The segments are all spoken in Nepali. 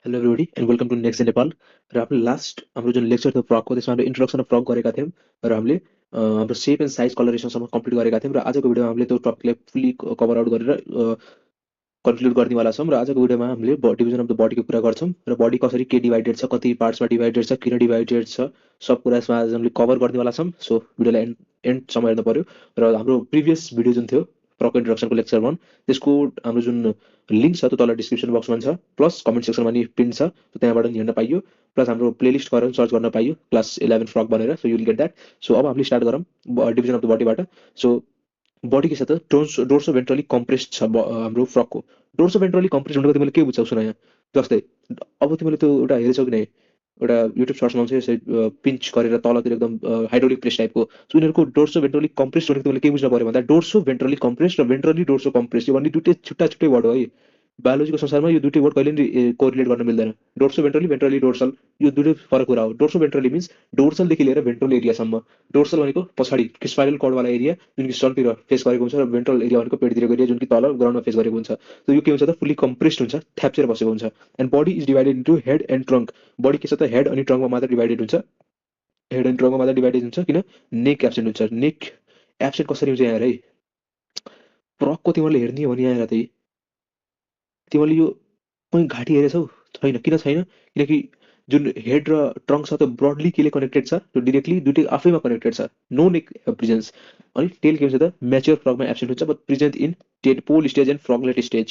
Hello everybody and welcome to next Nepal. र हामीले लास्ट हाम्रो जुन लेक्चर थियो फ्रकको त्यसमा हामीले इन्ट्रोडक्सन अफ फ्रक गरेका थियौँ र हामीले हाम्रो सेप एन्ड साइज कलरेसनसम्म कम्प्लिट गरेका थियौँ र आजको भिडियोमा हामीले त्यो टपिकलाई फुल्ली कभर आउट गरेर कन्क्लुड गर्नेवाला छौँ र आजको भिडियोमा हामीले डिभिजन अफ द बडीको कुरा गर्छौँ र बडी कसरी के डिभाइडेड छ, कति पार्ट्समा डिभाइडेड छ, किन डिभाइडेड छ, सब कुरा यसमा आज हामीले कभर गर्नेवाला छौँ। सो भिडियोलाई एन्डसम्म हेर्नु पर्यो र हाम्रो प्रिभियस भिडियो जुन थियो फ्रक इन्ट्रोडक्सनको लेक्चर 1 त्यसको हाम्रो जुन लिङ्क छ त्यो तल डिस्क्रिप्सन बक्समा छ, प्लस कमेन्ट सेक्सनमा नि पिन छ, so त्यहाँबाट नि हेर्न पाइयो। प्लस हाम्रो प्लेलिस्ट गएर सर्च गर्न पाइयो क्लास 11 फ्रक भनेर, so you'll get that. So अब हामीले स्टार्ट गरौँ डिभिजन अफ द बडीबाट। सो बडी के छ त डोर्सो भेन्ट्रली कम्प्रेस्ड छ हाम्रो फ्रकको। डोर्सो भेन्ट्रली कम्प्रेस्ड भनेको तिमीले के बुझ्छौ सुन यहाँ। जस्तै अब तिमीले त्यो एउटा हेरेछौ कि नै, एउटा युट्युब सर्चमा आउँछ यसरी पिन्च गरेर तलतिर एकदम हाइड्रोलिक प्रेस टाइपको। सो उनीहरूको डोर्सो भेन्ट्रली कम्प्रेस्ड भनेको तिमीले के बुझ्न पर्यो भन्दा डोर्सो भेन्ट्रली कम्प्रेस्ड र भेन्ट्रली डोर्सो कम्प्रेस्ड यो भन्ने दुइटै छुट्टा छुट्टै वर्ड हो है। बायोलोजीको संसारमा यो दुइटै वर्ड कहिले नि कोरिलेट गर्न मिल्दैन। डोर्सो भेन्ट्रली भेन्ट्रली डोर्सल यो दुइटै फरक कुरा हो। डोर्सो भेन्ट्रली मिन्स डोर्सलदेखि लिएर भेन्ट्रल एरियासम्म। डोर्सल भनेको पछाडि स्पाइरल कर्डवाला एरिया जुन कि स्टनतिर फेस गरेको हुन्छ र भेन्ट्रल एरिया भनेको पेटतिरको एरिया जुन कि तल ग्राउन्डमा फेस गरेको हुन्छ। त यो के हुन्छ त फुल्ली कम्प्रेस्ड हुन्छ, थ्याप्चेर बसेको हुन्छ। And body is divided into head and trunk. Body के छ त हेड अनि ट्रङ्कमा मात्र डिभाइडेड हुन्छ। हेड एन्ड ट्रङ्कमा मात्र डिभाइडेड हुन्छ किन नेक एब्सेन्ट हुन्छ। नेक एब्सेन्ट कसरी हुन्छ यहाँ हेर है। फ्रकको तिमीहरूले हेर्ने हो भने यहाँ हेर त तिमीहरूले यो कहीँ घाँटी हेरेछौ? छैन। किन छैन? किनकि जुन हेड र ट्रङ्क छ त्यो ब्रडली केले कनेक्टेड छ, त्यो डिरेक्टली दुइटै आफैमा कनेक्टेड छ। No neck presence. अनि टेल के हुन्छ त म्याच्योर फ्रगमा एब्सेन्ट हुन्छ but present in tadpole stage and froglet stage.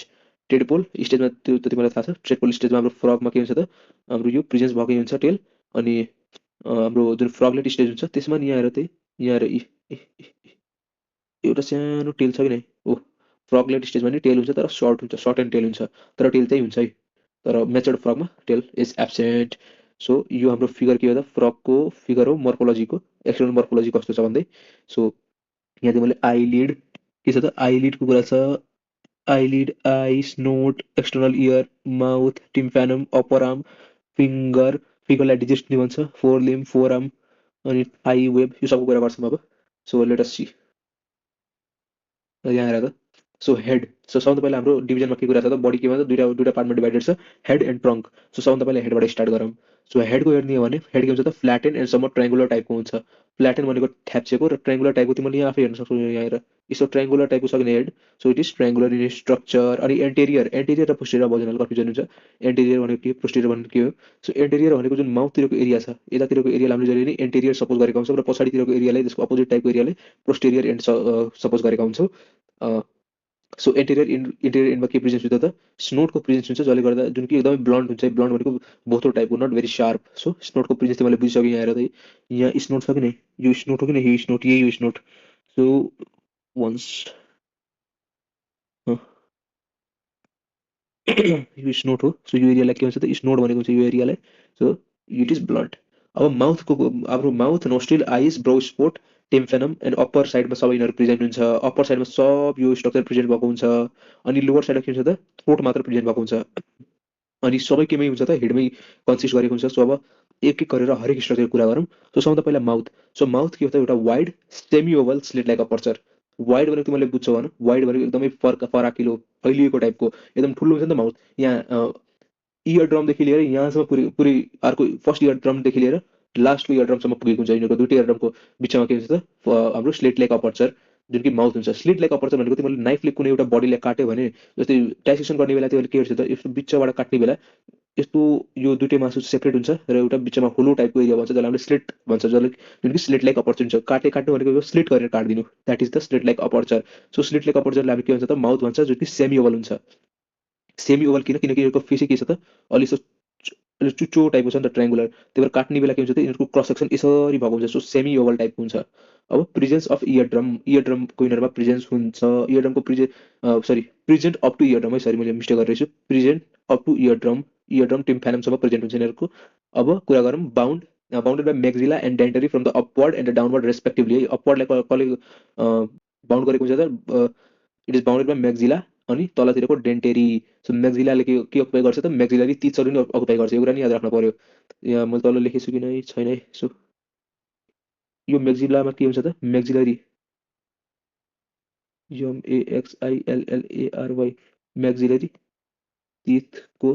Tadpole स्टेजमा त्यो त तिमीलाई थाहा छ। टेडपोल स्टेजमा हाम्रो फ्रगमा के हुन्छ त हाम्रो यो प्रिजेन्स भएकै हुन्छ टेल। अनि हाम्रो जुन फ्रगलेट स्टेज हुन्छ त्यसमा नि यहाँ हेर त्यही यहाँ हेर एउटा सानो टेल छ कि नै। ओ फ्रगलेट स्टेजमा नि टेल हुन्छ तर सर्ट हुन्छ, सर्ट एन्ड टेल हुन्छ, तर टेल चाहिँ हुन्छ है। तर मेचर्ड फ्रगमा टेल इज एब्सेन्ट। सो यो हाम्रो फिगर के हो त फ्रगको फिगर हो मर्फोलोजीको। एक्सटर्नल मर्फोलोजी कस्तो छ भन्दै। सो यहाँ तिमीले आइलिड के छ त आइलिडको कुरा छ। आइलिड, आइस, नोट, external ear, mouth, tympanum, upper arm, finger, फिङ्गरलाई डिजिस्ट नि भन्छ, फोर लिम, फोर आर्म, अनि थाई वेब, यो सबको कुरा गर्छौँ अब। सो लेट अस सी यहाँ हेर त। सो हेड, सो सबभन्दा पहिला हाम्रो डिभिजनमा के कुरा छ त बडी के भन्छ दुईटा दुईटा पार्टमा डिभाइडेड छ, हेड एन्ड ट्रङ्क। सो सबभन्दा पहिला हेडबाट स्टार्ट गरौँ। सो हेडको हेर्ने हो भने हेड के हुन्छ त फ्ल्याटेन एन्ड समट ट्रायङ्गुलर टाइपको हुन्छ। फ्ल्याटेन भनेको ठ्याप्चेको र ट्रायङ्गुलर टाइपको तिमीले यहाँ आफै हेर्न सक्छौ यहाँ हेर। यसो ट्रायङ्गुलर टाइपको छ कि head. So it is triangular in structure. अनि एन्टेरियर, एन्टेरियर र पोस्टेरियर भजनल कन्फ्युजन हुन्छ। एन्टेरियर भनेको के, पोस्टेरियर भनेको के हो। सो एन्टेरियर भनेको जुन माउथतिरको एरिया छ, यतातिरको एरियालाई हामीले जहिले नि एन्टेरियर सपोज गरेका हुन्छौँ र पछाडितिरको एरियालाई त्यसको अपोजिट टाइपको एरियालाई पोस्टेरियर एन्ड सपोज गरेका हुन्छौँ। सो इन्टेरियर एन्डमा के प्रेजेन्स हुन्छ त स्नोटको प्रेजेन्स हुन्छ, जसले गर्दा जुन कि एकदमै ब्लन्ट हुन्छ। ब्लन्ट भनेको बोथो टाइपको, नट भेरी सार्प। सो स्नोटको प्रेजेन्स तिमीले बुझिसक्यो यहाँ हेर त यहाँ स्नोट छ कि नै, यो स्नोट हो कि नै, यो स्नोट, यही हो स्नोट। सो वन्स यो स्नोट हो। सो यो एरियालाई के भन्छ त स्नोट भनेको हुन्छ यो एरियालाई। So it is blunt. अब माउथको हाम्रो mouth, nostril, eyes, brow spot, tympanum and upper साइडमा सबै यिनीहरू प्रेजेन्ट हुन्छ। अप्पर साइडमा सब यो स्ट्रक्चर प्रेजेन्ट भएको हुन्छ। अनि लोवर साइडमा के हुन्छ त थ्रोट मात्र प्रेजेन्ट भएको हुन्छ। अनि सबै केमै हुन्छ त हेडमै कन्सिस्ट गरेको हुन्छ। सो अब एक एक गरेर हरेक स्ट्रक्चर कुरा गरौँ। सो सबभन्दा पहिला माउथ। सो माउथ के हो त एउटा wide semi oval slit like aperture. Wide भनेको तिमीले बुझ्छौ भन, वाइड भनेको एकदमै फराकिलो फैलिएको टाइपको एकदम ठुलो हुन्छ नि त माउथ। यहाँ इयर ड्रमदेखि लिएर यहाँसम्म पुरै पुरै अर्को फर्स्ट इयर ड्रमदेखि लिएर लास्टको इयर ड्रमसम्म पुगेको हुन्छ। यिनीहरूको दुइटै इयर ड्रमको बिचमा के हुन्छ त हाम्रो स्लिट लाइक अपर्चर जुन कि माउथ हुन्छ। स्लिट लाइक अपर्चर भनेको तिमीले नाइफले कुनै एउटा बडीलाई काट्यो भने जस्तै डाइसेक्सन गर्ने बेला तिमीले के गर्छ त यस्तो बिचबाट काट्ने बेला यस्तो यो दुइटै मासु सेपरेट हुन्छ र एउटा बिचमा होलो टाइपको एरिया भन्छ जसलाई हामीले स्लिट भन्छ, जसले जुन कि स्लिट लाइक अपर्चर हुन्छ। काट्नु भनेको स्लिट गरेर काटिदिनु, that is the slit like aperture. So slit like अपर्चरलाई हामी के भन्छ त माउथ भन्छ, जुन कि सेमी ओभल हुन्छ। सेमी ओभल किनकि यसको फेसै के छ त अलि अलि चुच्चो टाइपको छ नि त ट्रायङ्गुलर। त्यही भएर काट्ने बेला के हुन्छ त यिनीहरूको क्रस सेक्सन यसरी भएको हुन्छ। सो सेमी ओभल टाइपको हुन्छ। अब presence of ear drum, ear ड्रमको यिनीहरूमा प्रिजेन्स हुन्छ। इयर ड्रमको present up to ear drum है, सरी मैले मिस्टेक गरिरहेछु। Present up to ear drum टिम्फेनमसम्म प्रेजेन्ट हुन्छ यिनीहरूको। अब कुरा गरौँ bound, bounded by maxilla and dentary from the upward and the downward respectively है। अपवर्डलाई कसले बााउन्ड गरेको हुन्छ त it is bounded by maxilla अनि तलतिरको डेन्टेरी। सो मेक्जिलाले के अकुपाई गर्छ त मेक्जिलरी टिचहरू नि अकुपाई गर्छ। यो कुरा नि याद राख्नु पर्यो। यहाँ मैले तल लेखेछु कि नै छैन है। सो यो मेक्जिलामा के हुन्छ त मेक्जिलरी, MAXILLARY, मेक्जिलरी टिथको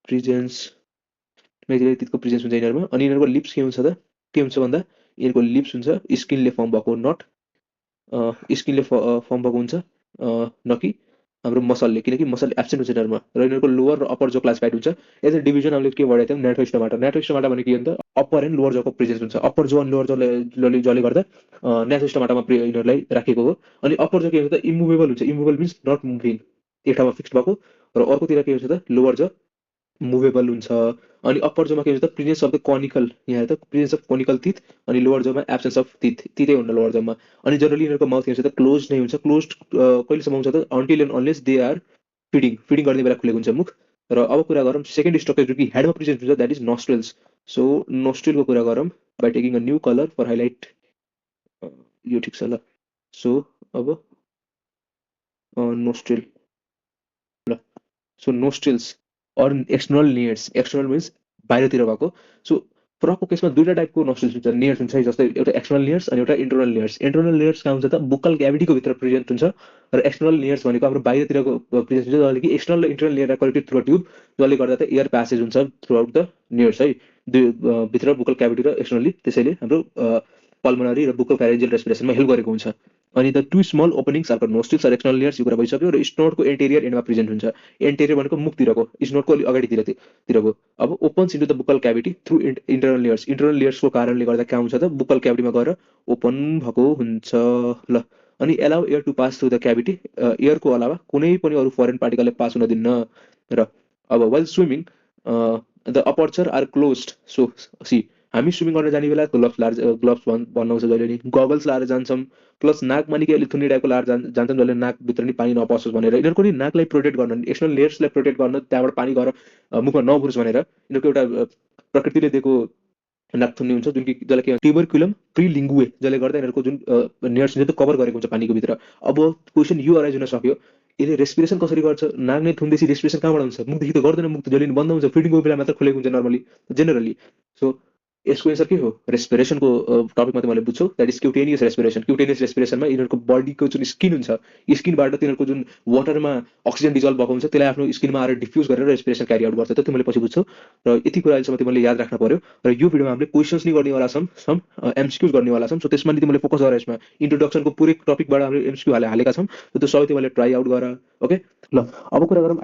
प्रेजेन्स मेजेले तितको प्रेजेन्स हुन्छ यिनीहरुमा अनि यिनीहरुको लिप्स के हुन्छ त के हुन्छ भन्दा यिनीहरुको लिप्स हुन्छ स्किनले फर्म भएको नट स्किनले फर्म भएको हुन्छ न कि हाम्रो मसलले किनकि मसल एब्सेन्ट हुन्छ यिनीहरुमा र यिनीहरुको लोअर र अप्पर जो क्लासिफाइड हुन्छ एज अ डिभिजन हामीले के पढेको थियौँ नेट्रोस्टोमाटा भनेको के हो त अप्पर एन्ड लोअर जको प्रेजेन्स हुन्छ अप्पर जो अनि लोअर जसले गर्दा नेट्रोस्टोमाटामा यिनीहरुलाई राखेको हो अनि अप्पर जो के हुन्छ त इमुभेबल हुन्छ इमुभेबल मिन्स नट मुभिङ एक ठाउँमा फिक्स्ड भएको र अर्कोतिर के हुन्छ त लोअर जो मुभेबल हुन्छ अनि अप्पर जोमा के हुन्छ त प्रेजेन्स अफ द कनिकल यहाँ त प्रेजेन्स अफ कनिकल टिथ अनि लोअर जोमा एब्सेन्स अफ टिथ तितै हुन्छ लोअर जोमा अनि जनरली यिनीहरुको माउथ के हुन्छ त क्लोज नै हुन्छ क्लोज कहिलेसम्म हुन्छ त until and unless they are feeding गर्ने बेला खुलेको हुन्छ मुख र अब कुरा गरौँ सेकेन्ड स्ट्रक्चर जो कि हेडमा प्रेजेन्ट हुन्छ द्याट इज नोस्ट्रिल्स सो नोस्ट्रिलको कुरा गरौँ by taking a new colour for highlight यो ठिक छ ल सो अब नोस्ट्रिल ल so nostrils or external nares external means बाहिरतिर भएको सो फ्रकको केसमा दुईटा टाइपको नोस्ट्रिल्स हुन्छ नियर्स हुन्छ है जस्तै एउटा एक्सटर्नल नियर्स अनि एउटा इन्टरनल नियर्स इन्टरनल नियर्स कहाँ हुन्छ त बुकल क्याभिटीको भित्र प्रेजेन्ट हुन्छ र एक्सटर्नल नियर्स भनेको हाम्रो बाहिरतिरको प्रेजेन्ट हुन्छ जसले कि एक्सटर्नल र internal near connected through tube जसले गर्दा त एयर प्यासेज हुन्छ थ्रु आउट द नियर्स है भित्र बुकल क्याभिटी र एक्सटर्नली त्यसैले हाम्रो पल्मोनरी र बुकल फ्यारेन्जियल रेस्पिरेसनमा हेल्प गरेको हुन्छ अनि the two small openings are nostrils or external nares यो कुरा भइसक्यो र स्नोटको एन्टेरियर एन्डमा प्रेजेन्ट हुन्छ एन्टेरियर भनेको मुखतिरको स्नोटको अलिक अगाडितिरको अब opens into the buccal cavity through internal लेयर्सको कारणले गर्दा कहाँ हुन्छ त बुकल क्याभिटीमा गएर ओपन भएको हुन्छ ल अनि allow air to pass through the cavity एयरको अलावा कुनै पनि अरू फरेन पार्टिकलले पास हुन दिन्न र अब while swimming the aperture are closed so see हामी स्विमिङ गर्न जाने बेला ग्लोभ्स बनाउँछ जहिले नि गगल्स लाएर जान्छौँ प्लस नाकमा नि के अलिक थुन्ने टाइपको लाएर जान्छौँ जसले नाकभित्र नि पानी नपसोस् भनेर यिनीहरूको नि नाकलाई प्रोटेक्ट गर्न एक्सटर्नल लेयर्सलाई प्रोटेक्ट गर्न त्यहाँबाट पानी गएर मुखमा नपुरोस् भनेर यिनीहरूको एउटा प्रकृतिले दिएको नाक थुन्ने हुन्छ जुन कि जसलाई के ट्युबरक्युलम प्रिलिङ्गुए जसले गर्दा यिनीहरूको जुन नेयर्स हुन्छ त्यो कभर गरेको हुन्छ पानीको भित्र अब क्वेसन यो अराइज हुन सक्यो यसले रेस्पिरेसन कसरी गर्छ नाक नै थुन्दैछ रेस्पिरेसन कहाँबाट हुन्छ मुखदेखि त गर्दैन मुख त जहिले बन्द हुन्छ फिडिङको बेला मात्र खुलेको हुन्छ नर्मली जेनरली सो यसको एन्सर के हो रेस्पिरेसनको टपिक मात्रै मैले बुझ्छु द्याट इज क्युटेनियस रेस्पिरेसनमा यिनीहरूको बडीको जुन स्किन हुन्छ स्किनबाट तिनीहरूको जुन वाटरमा अक्सिजन डिजल्भ भएको हुन्छ त्यसलाई आफ्नो स्किनमा आएर डिफ्युज गरेर रेस्पिरेसन क्यारी आउट गर्छ त्यो मैले पछि बुझ्छु र यति कुरा अहिलेसम्म त्यो मैले याद राख्न पर्यो र यो भिडियोमा हामीले क्वेसन्स नि गर्नेवाला छौँ सम एमसिक्युज गर्नेवाला छौँ सो त्यसमा नि मैले फोकस गरेर यसमा इन्ट्रोडक्सनको पुरै टपिकबाट हामीले एमसिक्यू हालेका छौँ त्यो सबै त्यो मैले ट्राई आउट गर ओके ल अब कुरा गरौँ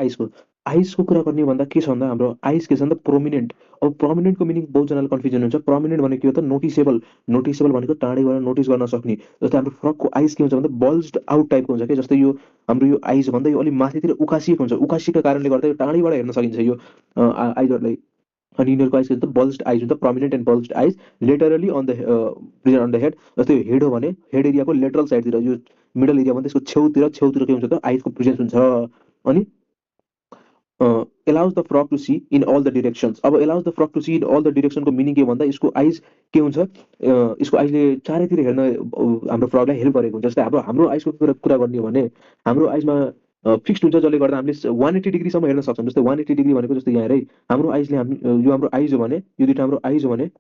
आइसको कुरा गर्ने भन्दा के छ भन्दा हाम्रो आइस के छ भन्दा प्रोमिनेन्ट अब प्रोमिनेन्टको मिनिङ बहुतजनालाई कन्फ्युजन हुन्छ प्रोमिनेन्ट भनेको के हो त नोटिसेबल भनेको टाढैबाट नोटिस गर्न सक्ने जस्तै हाम्रो फ्रकको आइस के हुन्छ भन्दा बल्ज्ड आउट टाइपको हुन्छ कि जस्तै यो हाम्रो यो आइस भन्दा यो अलिक माथितिर उकासिएको हुन्छ उकासिएको कारणले गर्दा यो टाढैबाट हेर्न सकिन्छ यो आइजहरूलाई अनि यिनीहरूको आइस हुन्छ बल्ज्ड आइज हुन्छ प्रोमिनेन्ट एन्ड बल्ज्ड आइज लेटरली अन द हेड जस्तै हेड हो भने हेड एरियाको लेटरल साइडतिर यो मिडल एरिया भने त्यसको छेउतिर के हुन्छ त आइसको प्रेजेन्स हुन्छ अनि allows the frog to see in all the directions अब allows the frog to see in all the direction को मिनिङ के भन्दा यसको आइज के हुन्छ यसको आइजले चारैतिर हेर्न हाम्रो फ्रगलाई हेल्प गरेको हुन्छ जस्तै हाम्रो आइजको कुरा गर्ने हो भने हाम्रो आइजमा फिक्स्ड हुन्छ जसले गर्दा हामीले 180 डिग्रीसम्म हेर्न सक्छौँ जस्तै 180 डिग्री भनेको जस्तै यहाँ हेरै हाम्रो आइजले यो हाम्रो आइज हो भने यो दुइटा हाम्रो आइज हो भने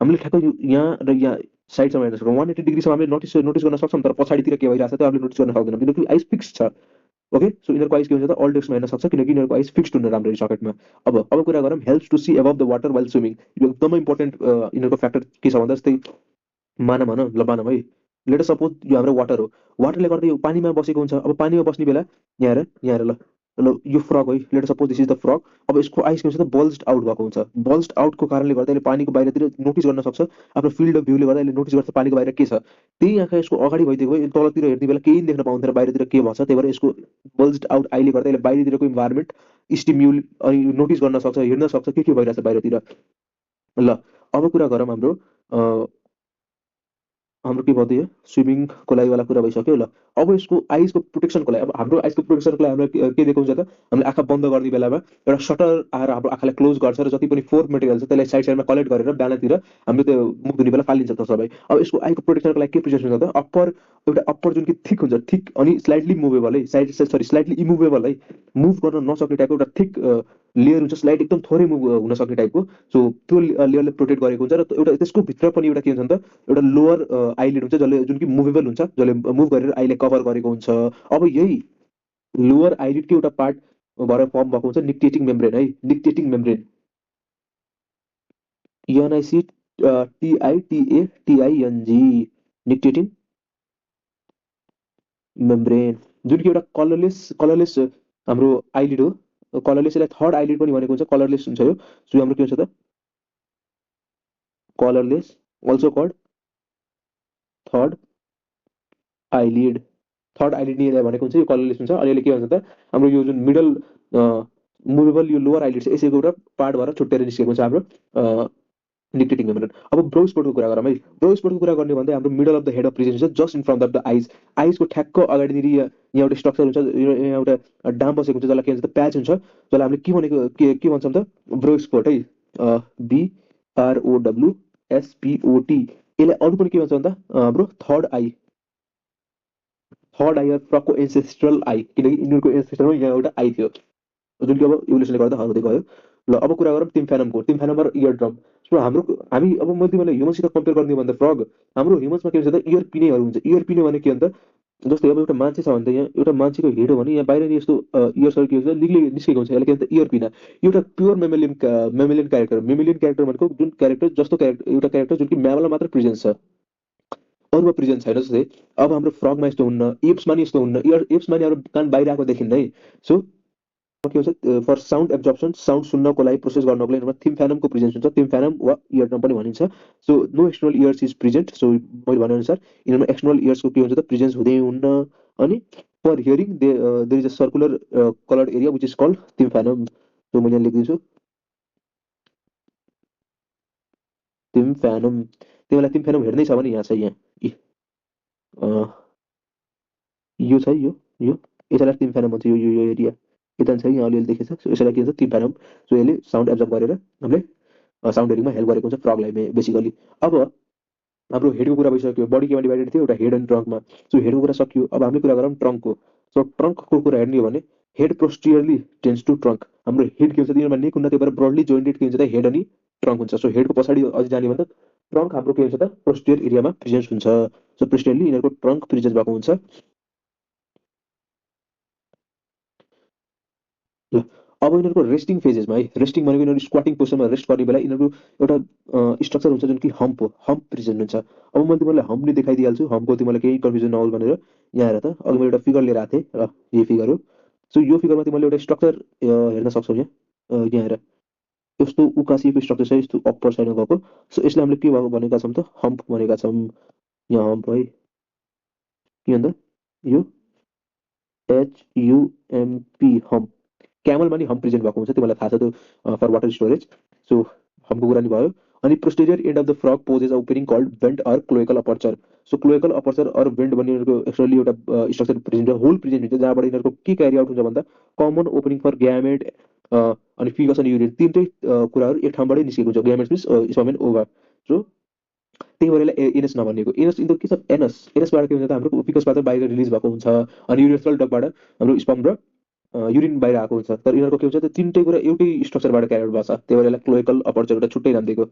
हामीले ठ्याक्कै यहाँ र यहाँ साइडसम्म हेर्न सक्छौँ 180 डिग्रीसम्म हामीले नोटिस गर्न सक्छौँ तर पछाडितिर के भइरहेको छ त्यो हामीले नोटिस गर्न सक्दैनौँ किनकि आइज फिक्स छ ओके सो यिनीहरूको आइस के हुन्छ त अल डेस्कमा हेर्न सक्छ किनकि यिनीहरूको आइस फिक्स्ड हुन राम्ररी सकेटमा अब कुरा गरौँ helps to see above the water while swimming यो एकदमै इम्पोर्टेन्ट यिनीहरूको फ्याक्टर के छ भन्दा जस्तै मानव है लेट सपोज यो हाम्रो वाटर हो वाटरले गर्दा यो पानीमा बसेको हुन्छ अब पानीमा बस्ने बेला यहाँ हेर ल ल यो फ्रग है let suppose this is the frog अब यसको आइस के हुन्छ त बल्ज्ड आउट भएको हुन्छ बल्ज्ड आउटको कारणले गर्दा यसले पानीको बाहिरतिर नोटिस गर्न सक्छ आफ्नो फिल्ड अफ भ्यूले गर्दा यसले नोटिस गर्छ पानीको बाहिर के छ त्यही आँखा यसको अगाडि भइदिएको भए तलतिर हेर्ने बेला केही देख्न पाउँदैन बाहिरतिर के भन्छ त्यही भएर यसको बल्ज्ड आउट आइले गर्दा यसले बाहिरतिरको इन्भाइरोमेन्ट स्टिम्युल अनि नोटिस गर्न सक्छ हेर्न सक्छ के भइरहेछ बाहिरतिर ल अब कुरा गरौँ हाम्रो के भयो स्विमिङको लागि वाला कुरा भइसक्यो ल अब यसको आइसको प्रोटेक्सनको लागि अब हाम्रो आइसको प्रोटेक्सनको लागि हाम्रो के दिएको हुन्छ त हामीले आँखा बन्द गर्ने बेलामा एउटा सटर आएर हाम्रो आँखालाई क्लोज गर्छ र जति पनि फोर्थ मेटेरियल छ त्यसलाई साइडमा कलेक्ट गरेर बिहानतिर हामीले त्यो मुख धुने बेला फालिन्छ त सबै अब यसको आइको प्रोटेक्सनको लागि के प्रिकसन हुन्छ त अप्पर जुन कि थिक हुन्छ थिक अनि स्लाइटली मुभेबल है स्लाइटली इमुभेबल है मुभ गर्न नसक्ने टाइपको एउटा थिक लेयर हुन्छ स्लाइड एकदम थोरै मुभ हुन सक्ने टाइपको सो त्यो लेयरले प्रोटेक्ट गरेको हुन्छ र एउटा त्यसको भित्र पनि एउटा के हुन्छ त एउटा लोअर आइलेट हुन्छ जसले जुन कि मुभेबल हुन्छ जसले मुभ गरेर आइले कभर गरेको हुन्छ अब यही लोअर आइलेटको एउटा पार्ट भएर फर्म भएको हुन्छ निक्टेटिङ मेम्ब्रेन है, निक्टेटिङ मेम्ब्रेन, एनआइसी टिआइटिएटिआइएनजी, निक्टेटिङ मेम्ब्रेन, जुन कि एउटा कलरलेस हाम्रो आइलिड हो। कलरलेस, यसलाई थर्ड आइलिड पनि भनेको हुन्छ, कलरलेस हुन्छ यो। सो हाम्रो के हुन्छ त colourless, also called third eyelid, third eyelid नि भनेको हुन्छ, यो कलरलेस हुन्छ। अनि यसले के भन्छ त हाम्रो यो जुन मिडल मुभेबल यो लोवर आइलिड छ यसैको एउटा पार्ट भएर छुट्टेर निस्केको हुन्छ हाम्रो निक्टेटिङ मेम्ब्रेन। अब ब्रो स्पोर्टको कुरा गरौँ है। ब्रो स्पोर्टको कुरा गर्ने भन्दा हाम्रो middle of the head of presence हुन्छ, just in front of the eyes, आइजको ठ्याक्क अगाडिनिर यहाँ एउटा स्ट्रक्चर हुन्छ, यहाँ एउटा डाम बसेको हुन्छ, जसलाई के भन्छ त प्याच हुन्छ, जसलाई हामीले के भनेको के भन्छौँ त ब्रो स्पोर्ट है, BROWSPOT। यसलाई अरू पनि के भन्छ भन्दा हाम्रो third eye, third eye of फ्रकको एन्सेस्ट्रल आई, किनकि यिनीहरूको एन्सेस्ट्रलमा यहाँ एउटा आई थियो जुन कि अब इभोल्युसनले गर्दा हराउँदै गयो। ल अब कुरा गरौँ टिम्फेनमको, टिम्फेनम र इयर ड्रम। सो हाम्रो हामी अब मैले तिमीलाई ह्युमनसित कम्पेयर गर्ने भन्दा फ्रग, हाम्रो ह्युमन्समा के हुन्छ त इयर पिनेहरू हुन्छ। इयर पिने भने के भन्छ, जस्तै अब एउटा मान्छे छ भने त यहाँ एउटा मान्छेको हेड हो भने यहाँ बाहिर यस्तो इयर्सहरू के हुन्छ निस्केको हुन्छ, यसलाई के भन्छ इयर पिना। एउटा pure mammalian character, mammalian character भनेको जुन क्यारेक्टर जस्तो क्यारेक्टर, एउटा क्यारेक्टर जुन कि म्यामलमा मात्र प्रेजेन्स छ, अरूमा प्रेजेन्स छैन। जस्तै अब हाम्रो फ्रगमा यस्तो हुन्न, एप्समा नि यस्तो हुन्न, एप्समा नि हाम्रो कान बाहिर आएको देखिन्न है। सो के हुन्छ फर साउन्ड एब्जर्प्सन, साउन्ड सुन्नको लागि प्रोसेस गर्नको लागि थिम्फेनमको प्रेजेन्स हुन्छ, थिम्फेनम वा इयर ड्रम पनि भनिन्छ। So no external ears is present. So मैले भनेअनुसार यिनीहरूमा एक्सटर्नल इयर्सको के हुन्छ त प्रेजेन्स हुँदै हुन्न। अनि for hearing there is a circular coloured area which is called tympanum. So मैले यहाँ लेखिदिन्छु थिम्फेनम। तिमीलाई थिम्फेनम हेर्दै छ भने यहाँ छ, यहाँ यो छ, यो यसैलाई टिम्फेनम भन्छ, यो एरिया यता छ यहाँ अलिअलि देखेछ। सो यसैलाई के भन्छ टिम्फेनम। सो यसले साउन्ड एब्जर्भ गरेर हामीले साउन्ड हेरिङमा हेल्प गरेको हुन्छ फ्रगलाई बेसिकली। अब हाम्रो हेडको कुरा भइसक्यो, बडी केमा डिभाइडेड थियो, एउटा हेड अनि ट्रङ्कमा। सो हेडको कुरा सक्यो, अब हामी कुरा गरौँ ट्रङ्कको। सो ट्रङ्कको कुरा हेर्ने हो भने हेड पोस्टियरली टेन्स टु ट्रङ्क। हाम्रो हेड के हुन्छ तिनीहरूमा नेक हुन्न, त्यही भएर ब्रोडली जोइन्टेड के हुन्छ त हेड अनि ट्रङ्क हुन्छ। सो हेडको पछाडि अझै जाने भन्दा ट्रङ्क हाम्रो के हुन्छ त पोस्टियर एरियामा प्रेजेन्स हुन्छ। सो पोस्टियरली यिनीहरूको ट्रङ्क प्रेजेन्स भएको हुन्छ। ल अब यिनीहरूको रेस्टिङ फेजेसमा है, रेस्टिङ भनेको यिनीहरू स्क्वाटिङ पोजिसनमा रेस्ट गर्ने बेला यिनीहरूको एउटा स्ट्रक्चर हुन्छ जुन कि हम्प हो, हम्प प्रिजन हुन्छ। अब मैले तिमीलाई हम्प नै देखाइदिइहाल्छु, हम्पको तिमीलाई केही कन्फ्युजन नहोस् भनेर। यहाँ हेर त, अघि मैले एउटा फिगर लिएर आएको थिएँ र यही फिगर हो। सो यो फिगरमा तिमीले एउटा स्ट्रक्चर हेर्न सक्छौ यहाँ, यहाँ हेर यस्तो उकासिएको स्ट्रक्चर छ, यस्तो अप्पर साइडमा गएको। सो यसलाई हामीले के भनेका छौँ त हम्प भनेका छौँ। यहाँ हम्प है, के भन्दा यो HUMP हम्प। क्यामलमा नि हम्प प्रेजेन्ट भएको हुन्छ, तिमीलाई थाहा छ त्यो फर वाटर स्टोरेज। सो हम्पको कुरा नि भयो। अनि posterior end of the frog possess a opening called vent or cloacal aperture. So cloacal aperture or vent भन्ने यिनीहरूको एक्चुअली एउटा स्ट्रक्चर प्रेजेन्ट होल प्रेजेन्ट हुन्छ, जहाँबाट यिनीहरूको के क्यारी आउट हुन्छ भन्दा कमन ओपनिङ फर ग्यामेट अनि फिगस अनि युरिन, तिनटै कुराहरू एक ठाउँबाटै निस्केको हुन्छ। Gametes means sperm and ova. So त्यही भएर यसलाई एनएस नभनिएको। एनएस यिनीहरू के छ एनस, एनएसबाट के हुन्छ त हाम्रो फिकसबाट बाहिर रिलिज भएको हुन्छ, अनि युरेथ्रल डकबाट हाम्रो स्पर्म र युरिन बाहिर आएको हुन्छ। तर यिनीहरूको के हुन्छ त तिनटै कुरा एउटै स्ट्रक्चरबाट क्यारी आउट भएको छ, त्यही भएर यसलाई क्लोएकल अपर्चर एउटा छुट्टै नाम दिएको।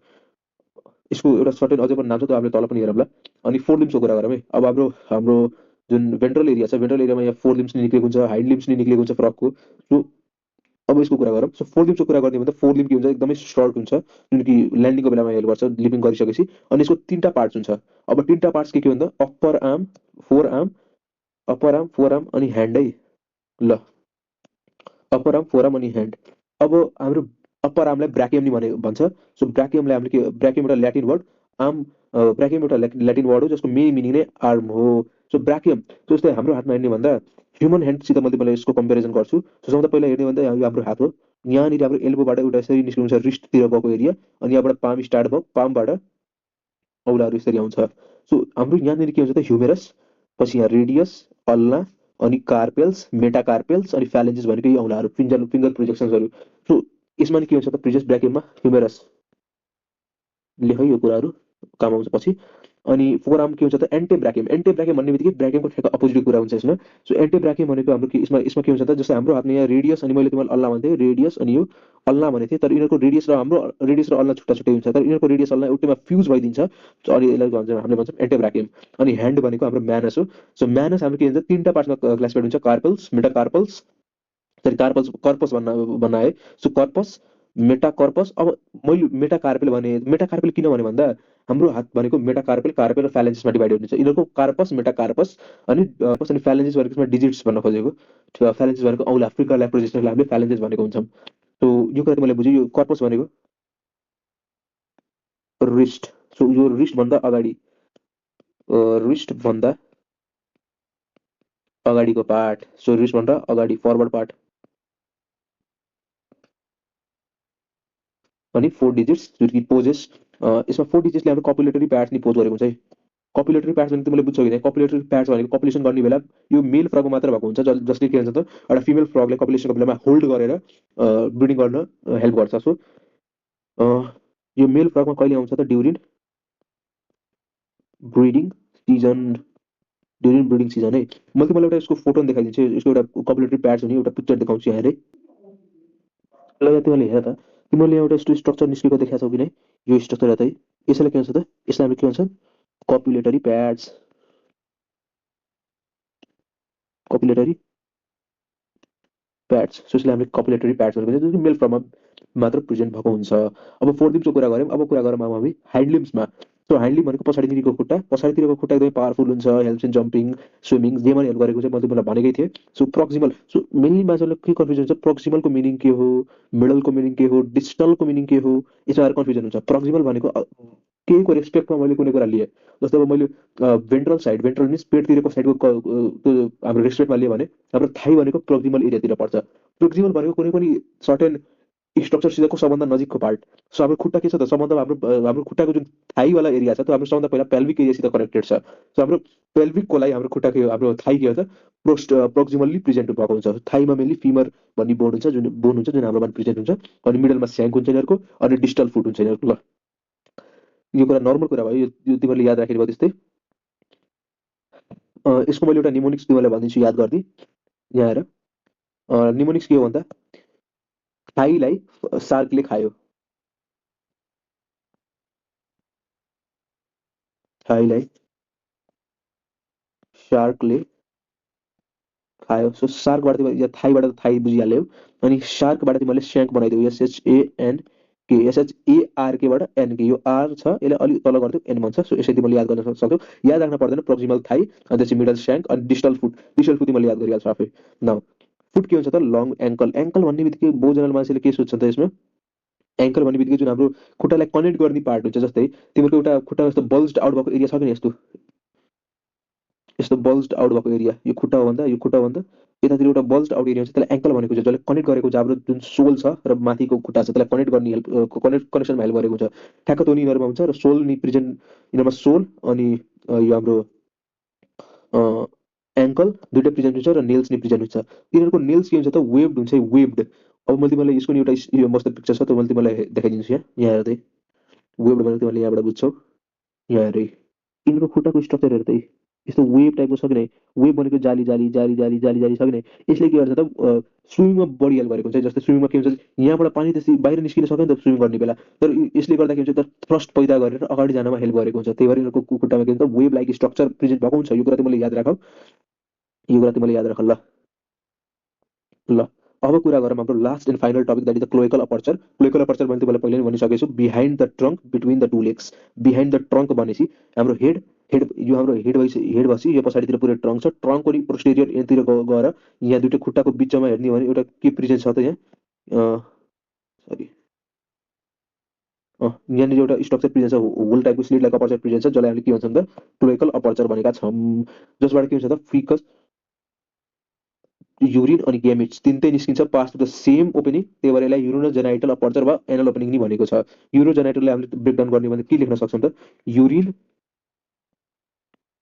यसको एउटा सर्टेन अझै पनि नाम छ, त्यो हामीले तल पनि हेरौँला। अनि फोर लिम्सको कुरा गरौँ है। अब हाम्रो हाम्रो जुन भेन्ट्रल एरिया छ, भेन्ट्रल एरियामा यहाँ फोर लिम्स नि निक्लेको हुन्छ, हाइड लिम्स नि निक्लेको हुन्छ फ्रगको। सो अब यसको कुरा गरौँ। सो फोर लिम्सको कुरा गर्ने भन्दा फोर लिम्स के हुन्छ एकदमै सर्ट हुन्छ, जुन कि ल्यान्डिङको बेलामा हेल्प गर्छ लिपिङ गरिसकेपछि। अनि यसको तिनवटा पार्ट्स हुन्छ। अब तिनवटा पार्ट्स के भन्दा upper arm, four arm, upper arm, four arm अनि ह्यान्ड है। ल अप्पर आर्म, फोर आर्म अनि ह्यान्ड। अब हाम्रो अप्पर आर्मलाई ब्राकियम नि भने भन्छ। सो ब्राकियमलाई हामीले के, ब्राकियम एउटा ल्याटिन वर्ड, आर्म ब्राकियम एउटा ल्याटिन वर्ड हो जसको मेन मिनिङ नै आर्म हो। सो ब्राकियम जस्तै हाम्रो हातमा हेर्ने भन्दा ह्युमन ह्यान्डसित मैले तपाईँलाई यसको कम्पेरिजन गर्छु। सो सबभन्दा पहिला हेर्ने भन्दा यो हाम्रो हात हो, यहाँनिर हाम्रो एल्बोबाट एउटा यसरी निस्किन्छ रिस्टतिर गएको एरिया, अनि यहाँबाट पाम स्टार्ट भयो, पामबाट औलाहरू यसरी आउँछ। सो हाम्रो यहाँनिर के हुन्छ त ह्युमेरस, पछि यहाँ रेडियस, अल्ना, अनि कार्पेल्स, मेटाकार्पेल्स अनि फ्यालेन्जेस भनेको यी औँलाहरू, फिङ्गर फिङ्गर प्रोजेक्सन्सहरू। सो यसमा नि के हुन्छ त प्रिजेस ब्राकियममा ह्युमेरस, लेख है यो कुराहरू काम आउँछ पछि। अनि फोर आर्म के हुन्छ त एन्टे ब्राकियम, एन्टे ब्राकियम भन्ने बित्तिकै ब्राकियमको ठ्याक्क अपोजिट कुरा हुन्छ यसमा। सो एन्टे ब्राकियम भनेको हाम्रो के यसमा यसमा के हुन्छ त जस्तै हाम्रो हातमा यहाँ रेडियस अनि मैले तिमीलाई अल्ला भन्थेँ, रेडियस अनि यो अल्ला भनेको थिएँ, तर यिनीहरूको रेडियस र हाम्रो रेडियस र अल्ला छुट्टा छुट्टै हुन्छ, तर यिनीहरूको रेडियस अल्ला एउटैमा फ्युज भइदिन्छ। सो अनि यसलाई भन्छ हामीले भन्छौँ एन्टे ब्राकियम। अनि ह्यान्ड भनेको हाम्रो म्यानस हो। सो म्यानस हाम्रो के हुन्छ तिनवटा पार्ट्समा क्लासिफाइड हुन्छ, कार्पल्स, मेटाकार्पल्स सरी कर्पस भन्न आए। So carpus, metacarpus. अब मैले मेटाकार्पेल भने, मेटाकार्पेल किन भने भन्दा हाम्रो हात भनेको मेटाकार्पेल, कार्पेल र फ्यालेन्जेसमा डिभाइड हुन्छ। यिनीहरूको कार्पस, मेटाकार्पस अनि फ्यालेन्जेस भनेको यसमा डिजिट्स भन्न खोजेको। फ्यालेन्जेस भनेको औँला, फिङ्गर ल्याब पोजिसनलाई हामीले फ्यालेन्जेस भनेको हुन्छौँ। सो यो कुरा त मैले बुझेँ। यो कर्पस भनेको रिस्ट। सो यो रिस्ट भन्दा अगाडि, रिस्ट भन्दा अगाडिको पार्ट। सो रिस्ट भन्दा अगाडि फरवर्ड पार्ट। अनि 4 डिजिट्स जुन कि पोजेस, यसमा 4 डिजिट्सले हाम्रो कपुलेटरी प्याड्स नि पोज गरेको हुन्छ है। कपुलेटरी प्याड्स भने तिमीले बुझ्छौ कि नै? कपुलेटरी प्याड्स भनेको कपुलेसन गर्ने बेला यो मेल फ्रगमा मात्र भएको हुन्छ, जसले के भन्छ त एउटा फिमेल फ्रगले कपुलेसनको बेलामा होल्ड गरेर ब्रिडिङ गर्न हेल्प गर्छ। सो यो मेल फ्रगमा कहिले आउँछ त? Breeding season during breeding season है। मैले तिमीलाई एउटा यसको फोटो देखाइदिन्छु। यसको एउटा कपुलेटरी प्याड्स हुने एउटा पिक्चर देखाउँछु यहाँ हेरे। ल यहाँ तिमीले हेर त, तिमीले एउटा यस्तो स्ट्रक्चर निस्केको देखाएको छौ कि नै? यो स्ट्रक्चर हेर त है। यसैलाई के भन्छ त? यसलाई हामी के भन्छ? Copulatory pads. Copulatory pads. So यसलाई हामीले कपुलेटरी प्याड्स भनेको जुन मेल फ्रममा मात्र प्रेजेन्ट भएको हुन्छ। अब फोर्थ कुरा गऱ्यौँ। अब कुरा गरौँ हामी हाइन्ड लिम्समा। सो हाइन्ड लिम्ब भनेको पछाडितिरको खुट्टा। पछाडितिरको खुट्टा एकदमै पावरफुल हुन्छ, हेल्प्स इन जम्पिङ, स्विमिङ, जेमा हेल्प गरेको चाहिँ मैले तिमीलाई भनेकै थिएँ। सो प्रोक्सिमल, सो मेनली मान्छेलाई के कन्फ्युजन हुन्छ, प्रोक्सिमलको मिनिङ के हो, मिडलको मिनिङ के हो, डिस्टलको मिनिङ के हो, यसमा कन्फ्युजन हुन्छ। प्रोक्सिमल भनेको केहीको रेस्पेक्टमा मैले कुनै कुरा लिएँ। जस्तै अब मैले भेन्ट्रल साइड, भेन्ट्रल मिन्स पेटतिरको साइडको त्यो हाम्रो रेस्पेक्टमा लिएँ भने हाम्रो थाई भनेको प्रोक्सिमल एरियातिर पर्छ। प्रोक्सिमल भनेको कुनै पनि सर्टेन स्ट्रक्चरसितको सबभन्दा नजिकको पार्ट। सो हाम्रो खुट्टा के छ त, सम्बन्ध हाम्रो खुट्टाको जुन थाईवाला एरिया छ त्यो हाम्रो सबभन्दा पहिला पेल्भिक एरियासित कनेक्टेड छ। सो हाम्रो पेल्भिकको लागि हाम्रो खुट्टा के हो, हाम्रो थाई के हो त प्रोक्सिमल्ली प्रेजेन्ट भएको हुन्छ। थाईमा मेनली फिमर भन्ने बोन हुन्छ, जुन हाम्रोमा प्रेजेन्ट हुन्छ। अनि मिडलमा स्याङ्क हुन्छ यिनीहरूको, अनि डिस्टल फुट हुन्छ यिनीहरूको। ल यो कुरा नर्मल कुरा भयो, यो तिमीहरूले याद राखेर भयो। त्यस्तै यसको मैले एउटा निमोनिक्स तिमीलाई भनिदिन्छु, याद गरिदिई। यहाँ हेर, निमोनिक्स के हो भन्दा थाईलाई सार्कले खायो। थाईलाई सार्कले खायो। सो सार्कबाट तिमीले या थाईबाट थाई बुझिहाल्यौ। अनि सार्कबाट तिमीले स्याङ्क बनाइदियो, एसएचएएन के, एसएचएआरकेबाट एन के। यो आर छ, यसले अलिक तल गरिदियो, एन भन्छ। सो यसरी तिमीले याद गर्न सक्छौ। याद राख्न पर्दैन। प्रोक्सिमल थाई, अनि त्यसपछि मिडल स्याङ्क, अनि डिस्टल फुट। डिस्टल फुट तिमीले याद गरिहाल्छौ आफै। नाउ फुट के हुन्छ त? Long ankle. एङ्कल भन्ने बित्तिकै बहुजनाले मान्छेले के सोध्छन् त यसमा? एङ्कल भन्ने बित्तिकै जुन हाम्रो खुट्टालाई कनेक्ट गर्ने पार्ट हुन्छ, जस्तै तिमीहरूको एउटा खुट्टा जस्तो बल्ज्ड आउट भएको एरिया छ कि यस्तो यस्तो बल्ज्ड आउट भएको एरिया, यो खुट्टा हो भन्दा यतातिर एउटा बल्ज्ड आउट एरिया हुन्छ, त्यसलाई एङ्कल भनेको हुन्छ, जसले कनेक्ट गरेको हुन्छ हाम्रो जुन सोल छ र माथिको खुट्टा छ त्यसलाई कनेक्ट गर्ने कनेक्सनमा हेल्प गरेको हुन्छ। ठ्याक्क त्यो यिनीहरूमा हुन्छ। र सोल नि प्रेजेन्ट, यिनीहरूमा सोल अनि यो हाम्रो एङ्कल दुइटै प्रेजेन्ट हुन्छ, र नेल्स नि प्रेजेन्ट हुन्छ। यिनीहरूको नेल्स के हुन्छ त? वेब्ड हुन्छ, वेब्ड। अब मैले तिमीलाई यसको नि एउटा यो मस्त पिक्चर छ, त्यो मैले तिमीलाई देखाइदिन्छु। यहाँ हेर्दै वेब्ड भनेको तिमीले यहाँबाट बुझ्छौ। यहाँ हेर, यिनीहरूको खुट्टाको स्ट्रक्चर हेर त, यस्तो वेब टाइपको छ कि नै? वेब भनेको जाली जाली जाली जाली जाली जाली छ कि नै? यसले के गर्छ त? स्विमिङमा बढी हेल्प गरेको हुन्छ। जस्तै स्विमिङमा के हुन्छ, यहाँबाट पानी त्यसरी बाहिर निस्किन सक्यो नि त स्विमिङ गर्ने बेला। तर यसले गर्दा के हुन्छ त? थ्रस्ट पैदा गरेर अगाडि जानमा हेल्प गरेको हुन्छ। त्यही भएर यिनीहरूको खुट्टामा के हुन्छ, वेब लाइक स्ट्रक्चर प्रेजेन्ट भएको हुन्छ। यो कुरा तिमीले याद राख। यो कुरा तिमीले याद राख। ल ल अब कुरा गरौँ हाम्रो last and final topic, that is the cloacal aperture. Cloacal aperture मैले तिमीलाई पहिले नै भनिसकेको छु। Behind the trunk, between the two legs. Behind the trunk भनेपछि हाम्रो हेड, यो हाम्रो हेड भएपछि यो पछाडितिर पुरै ट्रङ्क छ। ट्रङ्कको नि पोस्टेरियर यहाँतिर गएर यहाँ दुइटै खुट्टाको बिचमा हेर्ने भने एउटा के प्रेजेन्ट छ त? यहाँ सरी, यहाँनिर एउटा स्ट्रक्चर प्रेजेन्ट छ, होल टाइपको स्लिट लाइक अपर्चर प्रेजेन्ट छ, जसलाई हामीले के भन्छौँ त? क्लोइकल अपर्चर भनेका छौँ। जसबाट के हुन्छ त? फिकस, युरिन अनि ग्यामेट्स तिनटै निस्किन्छ pass to the same opening. त्यही भएर यसलाई युरोजेनाइटल अपर्चर वा एनल ओपनिङ नि भनेको छ। युरोजेनाइटललाई हामीले ब्रेकडाउन गर्ने भने के लेख्न सक्छौँ त? युरिन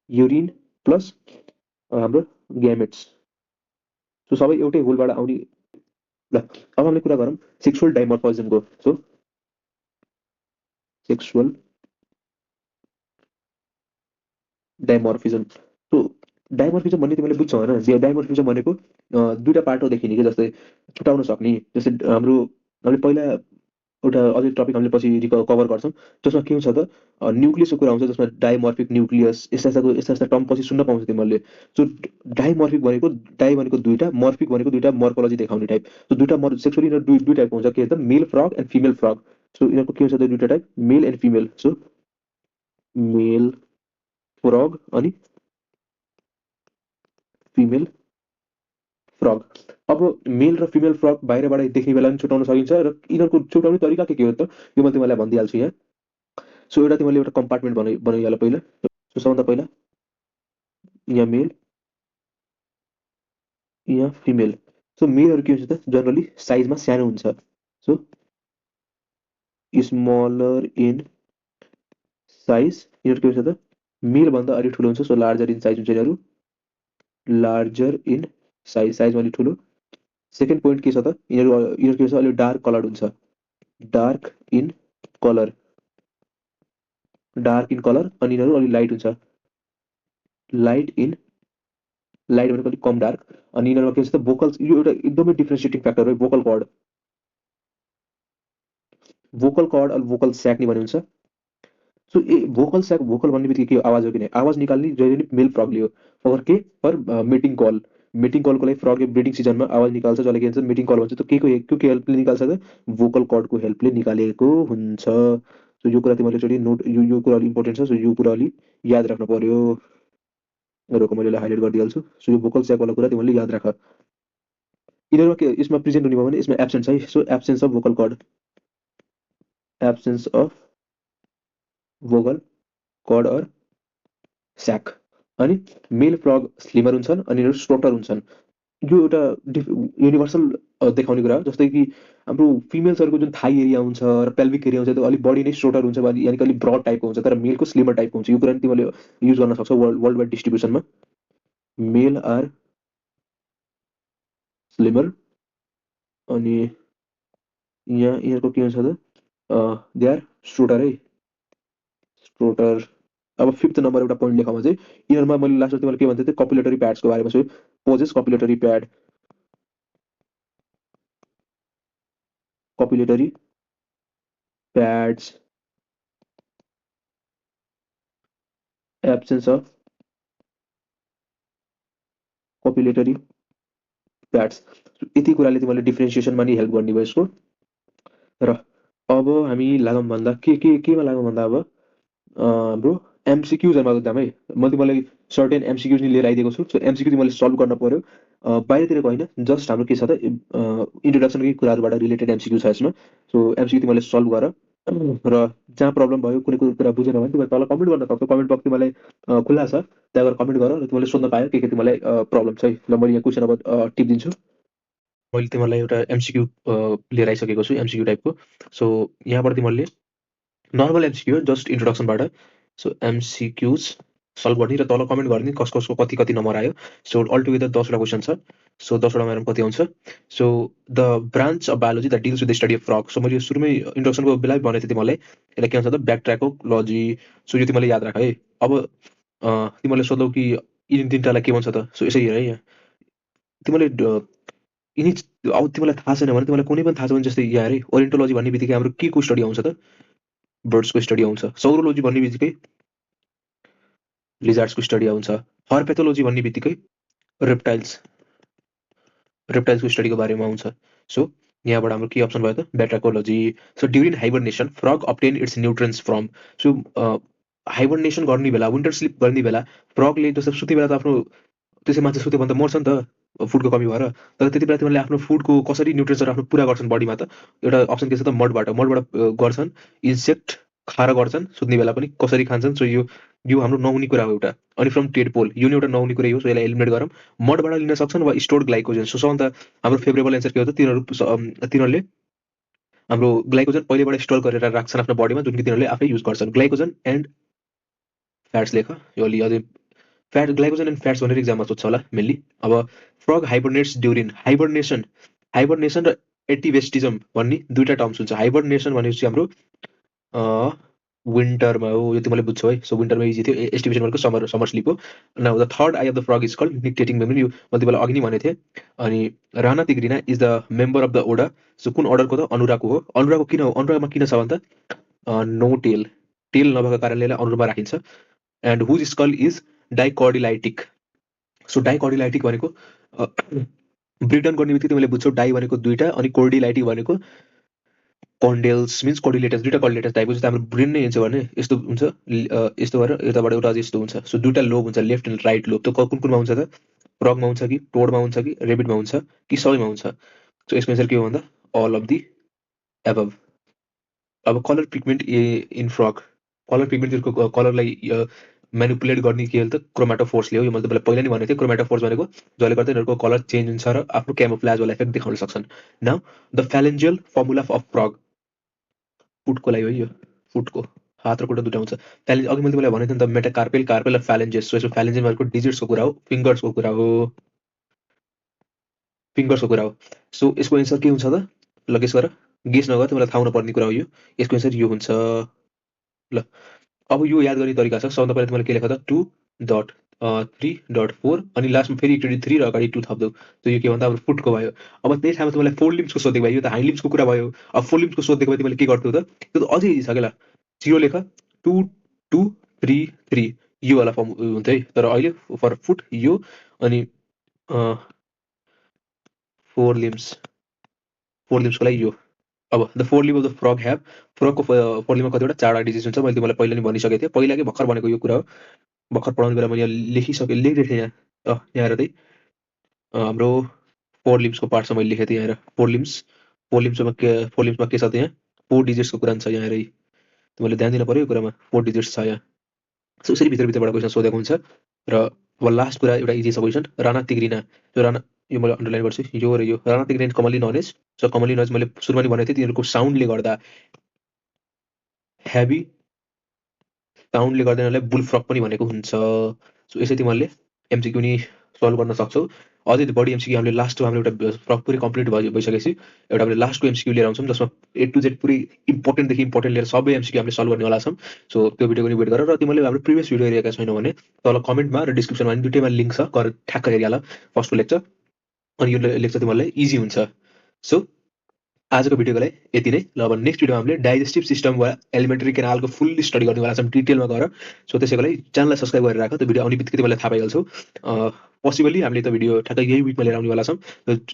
युरिन प्लस हाम्रो ग्यामेट्स। सो सबै एउटै होलबाट आउने। ल अब हामीले कुरा गरौँ सेक्सुअल डाइमर्फिजमको। So sexual dimorphism. So dimorphism भन्ने तिमीले बुझ्छौ होइन? डाइमर्फिजम भनेको दुईटा पार्ट हो देखिने कि, जस्तै छुटाउन सक्ने। जस्तै हामीले पहिला एउटा अझै टपिक हामीले पछि कभर गर्छौँ, जसमा के हुन्छ त न्युक्लियसको कुरा आउँछ, जसमा डाइमर्फिक न्युक्लियस यस्ता टर्म पछि सुन्न पाउँछ तिमीहरूले। सो डाइमर्फिक भनेको डाइ भनेको दुईटा, मर्फिक भनेको दुईटा मर्फोलोजी देखाउने टाइप। सो दुईटा सेक्सुअली यिनीहरू दुई टाइपको हुन्छ, के त male frog and female frog. So यिनीहरूको के हुन्छ त दुईटा type, male and female. So male frog अनि फिमेल फ्रग। अब मेल र फिमेल फ्रग बाहिरबाट देख्ने बेला पनि छुट्याउन सकिन्छ, र यिनीहरूको छुट्याउने तरिका के हो त यो मैले तिमीलाई भनिदिइहाल्छु यहाँ। सो एउटा तिमीले एउटा कम्पार्टमेन्ट बनाइहाल पहिला। सो सबभन्दा पहिला यहाँ मेल, यहाँ फिमेल। सो मेलहरू के हुन्छ त जनरली साइजमा सानो हुन्छ। सो स्मलर इन साइज, यिनीहरू के हुन्छ त मेलभन्दा अलिक ठुलो हुन्छ। सो लार्जर इन साइज हुन्छ यिनीहरू, लार्जर इन साइज, साइजमा अलिक ठुलो। सेकेन्ड पोइन्ट के छ त यिनीहरू के छ अलिक डार्क कलर हुन्छ, dark in colour, dark in colour. अनि यिनीहरू अलिक लाइट हुन्छ, लाइट इन, लाइट भनेको अलिक कम डार्क। अनि यिनीहरूमा के हुन्छ त भोकल्स, यो एउटा एकदमै डिफ्रेन्सिएटिङ फ्याक्टर हो भोकल कर्ड। भोकल कर्ड अनि भोकल स्याक नि भन्ने हुन्छ। सो भोकल स्याक, भोकल भन्ने बित्तिकै के हो, आवाज हो कि नै, आवाज निकाल्ने जहिले पनि मेल फ्रगले हो। फर के, फर मिटिङ कल, मिटिङ कलको लागि फ्रगले ब्रिडिङ सिजनमा आवाज निकाल्छ, जसले के भन्छ मिटिङ कल भन्छ। त के हेल्पले निकाल्छ त भोकल कर्डको हेल्पले निकालेको हुन्छ। सो यो कुरा तिमीले एकचोटि नोट, यो कुरा अलिक इम्पोर्टेन्ट छ। सो यो कुरा अलिक याद राख्नु पर्यो। रोको मैले हाइलाइट गरिदिइहाल्छु। सो यो भोकल स्याकवाला कुरा तिमीले याद राख। यिनीहरूमा के यसमा प्रेजेन्ट हुने भयो भने यसमा एब्सेन्ट छ है। So absence of vocal cord, absence of vocal cord or sac. अनि मेल फ्रग स्लिमर हुन्छन् अनि यिनीहरू स्ट्रोटर हुन्छन्। यो एउटा युनिभर्सल देखाउने कुरा हो। जस्तै कि हाम्रो फिमेल्सहरूको जुन थाई एरिया हुन्छ र पेल्भिक एरिया हुन्छ त्यो अलिक बढी नै स्ट्रोटर हुन्छ, यानि कि अलिक ब्रड टाइपको हुन्छ, तर मेलको स्लिमर टाइपको हुन्छ। यो कुरा पनि तिमीले युज गर्न सक्छौ वर्ल्ड वाइड डिस्ट्रिब्युसनमा। Male are slimmer. अनि यहाँ यिनीहरूको के हुन्छ त दे आर स्ट्रोटर है, स्ट्रोटर। अब फिफ्थ नम्बर एउटा पोइन्ट लेखमा चाहिँ यिनीहरूमा मैले लास्टमा तिमीलाई के भन्थेँ, कपुलेटरी प्याड्सको बारेमा छु। Poses copulatory pad, copulatory pads, absence of copulatory pads. यति कुराले तिमीले डिफ्रेन्सिएसनमा नि हेल्प गर्ने भयो यसको। र अब हामी लागौँ भन्दा केमा लागौँ भन्दा अब हाम्रो एमसिक्युजहरूमा जाम है। मैले तिमीलाई सर्टेन एमसिक्युज नि लिएर आइदिएको छु। सो एमसिक्यू तिमीले सल्भ गर्न पर्यो, बाहिरतिरको होइन, जस्ट हाम्रो के छ त इन्ट्रोडक्सनकै कुराहरूबाट रिलेटेड एमसिक्यू छ यसमा। सो एमसिक्यू तिमीले सल्भ गर, र जहाँ प्रब्लम भयो, कुनै कुरा बुझेन भने तिमीले तल कमेन्ट गर्न सक्छौ। कमेन्ट बक्स तिमीलाई खुल्ला छ, त्यहाँ गएर कमेन्ट गर र तिमीले सोध्न पायो के तिमीलाई प्रब्लम छ है। ल मैले यहाँ क्वेसन अब टिप दिन्छु। मैले तिमीलाई एउटा एमसिक्यू लिएर आइसकेको छु, एमसिक्यू टाइपको। सो यहाँबाट तिमीले नर्मल एमसिक्यू जस्ट इन्ट्रोडक्सनबाट। सो एमसिक्यूज सल्भ गर्ने र तल कमेन्ट गर्ने कसको कति नम्बर आयो। सो अल टुगेदर 10वटा क्वेसन छ। सो 10वटा मेरोमा कति आउँछ। So the branch of biology that deals with the study of frog. So मैले सुरुमै इन्ट्रोडक्सनको बेला भनेको थिएँ तिमीलाई, यसलाई के भन्छ त ब्याकट्र्याकोलोजी। सो यो तिमीले याद राख है। अब तिमीले सोध्यौ कि यिनी तिनटालाई के भन्छ त। सो यसै हेर है, यहाँ तिमीले यिनी, अब तिमीलाई थाहा छैन भने, तिमीलाई कुनै पनि थाहा छ भने, जस्तै यहाँ हेरे ओरिएन्टोलोजी भन्ने बित्तिकै हाम्रो के को स्टडी आउँछ त, बर्ड्सको स्टडी आउँछ। सौरोलोजी भन्ने बित्तिकै लिजार्ड्सको स्टडी आउँछ। हर्पेथोलोजी भन्ने बित्तिकै रेप्टाइल्सको स्टडीको बारेमा आउँछ। सो यहाँबाट हाम्रो के अप्सन भयो त batrachology. So during hibernation frog obtain its nutrients from. So hibernation गर्ने बेला, विन्टर स्लिप गर्ने बेला फ्रगले जस्तो सुते बेला त आफ्नो त्यसै मान्छे सुत्यो भने त मर्छ नि त फुडको कमी भएर। तर त्यति बेला तिमीले आफ्नो फुडको कसरी न्युट्रिएन्ट्सहरू आफ्नो पुरा गर्छन् बडीमा त, एउटा अप्सन के छ त मडबाट गर्छन्, इन्सेक्ट खाएर गर्छन् सुत्ने बेला पनि कसरी खान्छन्। सो यो हाम्रो नहुने कुरा हो एउटा। अनि फ्रम टेडपोल, यो नि एउटा नहुने कुरै हो। सो यसलाई एलिमिनेट गरौँ, मडबाट लिन सक्छन् वा स्टोर्ड ग्लाइकोजन। सो सबभन्दा हाम्रो फेभरेबल एन्सर के हो त, तिनीहरूले हाम्रो ग्लाइकोजन पहिलेबाट स्टोर गरेर राख्छन् आफ्नो बडीमा, जुन कि तिनीहरूले आफै युज गर्छन्। ग्लाइकोजन एन्ड फ्याट्स लेख, यो अलि अझै फ्याट, ग्लाइकोजन एन्ड फ्याट्स भनेर इक्जाममा सोध्छ होला मेनली। अब फ्रग हाइबरनेट्स ड्युरिङ हाइबरनेसन, र एटिभेस्टिजम भन्ने दुईटा टर्म्स हुन्छ। हाइबरनेसन भनेपछि हाम्रो विन्टरमा हो, यो तिमीले बुझ्छौ है। सो विन्टरमा इजी थियो। एस्टिमेसन भनेको समर स्लिप हो। Now the third eye of the frog is called nictitating memory. यो मैले तिमीलाई अघि नै भनेको थिएँ। अनि Rana tigrina is the member of the ओडा। सो कुन अर्डरको त? अनुराको हो। अनुराको किन हो? अनुरामा किन छ भने त नो टेल, टेल नभएको कारणले यसलाई अनुरमा राखिन्छ। And whose skull is dicondylic. So dicondylic भनेको ब्रेकडाउन गर्ने बित्तिकै तिमीले बुझ्छौ डाइ भनेको दुईटा अनि कोर्डिलाइटिक भनेको कन्डेल्स मिन्स कोर्डिलेटस, दुईटा कोर्डिलेटस टाइपको। जस्तो हाम्रो ब्रेन नै हेर्छ भने यस्तो हुन्छ, यस्तो गरेर यताबाट एउटा यस्तो हुन्छ। सो दुईटा लोब हुन्छ, लेफ्ट एन्ड राइट लोब। त्यो कुन कुनमा हुन्छ त? फ्रगमा हुन्छ कि टोडमा हुन्छ कि रेबिटमा हुन्छ कि सबैमा हुन्छ? सो यसको एन्सर के हो भन्दा अल अफ दि एबभ। अब colour pigment in frog, colour पिगमेन्टको कलरलाई म्यानिपुलेट गर्ने के हो त? क्रोमाटोफोर्सले हो। यो मैले तपाईँलाई पहिला नै भनेको थिएँ। क्रोमाटोफोर्स भनेको जसले गर्दा यिनीहरूको कलर चेन्ज हुन्छ र आफ्नो क्यामोफ्लाजवाला इफेक्ट देखाउन सक्छन्। Now the phalangeal formula of frog, फुटको लागि हो यो, फुटको हात र खुट्टा दुइटा हुन्छ। फ्यालेन्ज अघि मैले तपाईँलाई भनेको थिएँ नि त, मेटाकार्पेल, कार्पेल र फ्यालेन्जेस। सो यसो फ्यालेन्जेस भनेको डिजिट्सको कुरा हो, फिङ्गर्सको कुरा हो, फिङ्गर्सको कुरा हो। सो यसको एन्सर के हुन्छ त? ल गेस गर, गेस नगर, तिमीलाई थाहा हुनुपर्ने कुरा हो यो। यसको एन्सर यो हुन्छ। ल अब यो याद गर्ने तरिका छ। सबभन्दा पहिला तिमीले के लेख त? 2.3.4 अनि लास्टमा फेरि एकचोटि 3 र अगाडि 2 थप्दौ। त यो के भन्दा अब फुटको भयो। अब त्यही ठाउँमा तिमीलाई फोर लिम्सको सोधेको भयो। यो त हाइन्ड लिम्सको कुरा भयो। अब फोर लिम्सको सोधेको भए तिमीले के गर्थ्यौ त? त्यो त अझै इजी छ क्या। ल 0 लेख, 2 2 3 3, यो वाला फर्म हुन्छ है। तर अहिले फर फुट यो अनि फोर लिम्सको लागि यो। अब the four limb of the frog have, फ्रगको फोर लिम्बमा कतिवटा? 4वटा डिजिट हुन्छ। मैले तिमीलाई पहिला नि भनिसकेको थिएँ, पहिला कि भर्खर भनेको यो कुरा हो। भर्खर पढाउने बेला मैले यहाँ लेखिदिएको थिएँ यहाँ। यहाँ हेर हाम्रो फोर लिम्सको पार्ट छ, मैले लेखेको थिएँ यहाँ हेर। फोर लिम्समा के छ त? यहाँ 4 डिजिट्सको कुरा छ यहाँ हेर। तिमीले ध्यान दिनु पर्यो यो कुरामा। 4 डिजिट्स छ यहाँ। सो यसरी भित्रबाट क्वेसन सोधेको हुन्छ। र अब लास्ट कुरा एउटा इजी छ क्वेसन। राणा तिग्रिना, जो राणा, यो मैले अन्डरलाइन गर्छु, यो र यो Rana tigrina commonly known as. So commonly known as मैले सुरुमा नि भनेको थिएँ, तिनीहरूको साउन्डले गर्दा, हेभी साउन्डले गर्दा यिनीहरूलाई बुलफ्रग पनि भनेको हुन्छ। सो यसरी तिमीहरूले एमसिक्यू नि सल्भ गर्न सक्छौ। अझै बढी एमसिक्यू हामीले लास्टमा हाम्रो एउटा फ्रग पुरै कम्प्लिट भइसकेपछि एउटा हामीले लास्टको एमसिक्यू लिएर आउँछौँ, जसमा ए टु जेड पुरै इम्पोर्टेन्टदेखि इम्पोर्टेन्ट लिएर सबै एमसिक्यू हामीले सल्भ गर्ने वाला छौँ। सो त्यो भिडियोको नि वेट गरेर, र तिमीले हाम्रो प्रिभियस भिडियो हेरेका छैनौ भने तल कमेन्टमा र डिस्क्रिप्सनमा दुइटैमा लिङ्क छ, गरेर ठ्याक्क हेरिहाल फर्स्टको लेक्चर। अनि यो लेक्चर तिमीहरूलाई इजी हुन्छ। सो आजको भिडियोको लागि यति नै। ल अब नेक्स्ट भिडियोमा हामीले डाइजेस्टिभ सिस्टम वा एलिमेन्टरी केनालको फुल्ली स्टडी गर्नेवाला छौँ, डिटेलमा गएर। सो त्यसैको लागि च्यानललाई सब्सक्राइब गरेर राख। त्यो भिडियो आउने बित्तिकै तिमीलाई थाहा पाइहाल्छौ। पोसिबली हामीले त्यो भिडियो ठ्याक्कै यही विकमा लिएर आउनेवाला छौँ।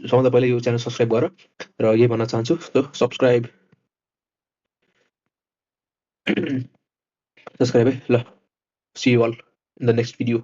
सबभन्दा पहिला यो च्यानल सब्सक्राइब गर, र यही भन्न चाहन्छु, सो सब्सक्राइब सब्सक्राइब है। ल see you all in the next video.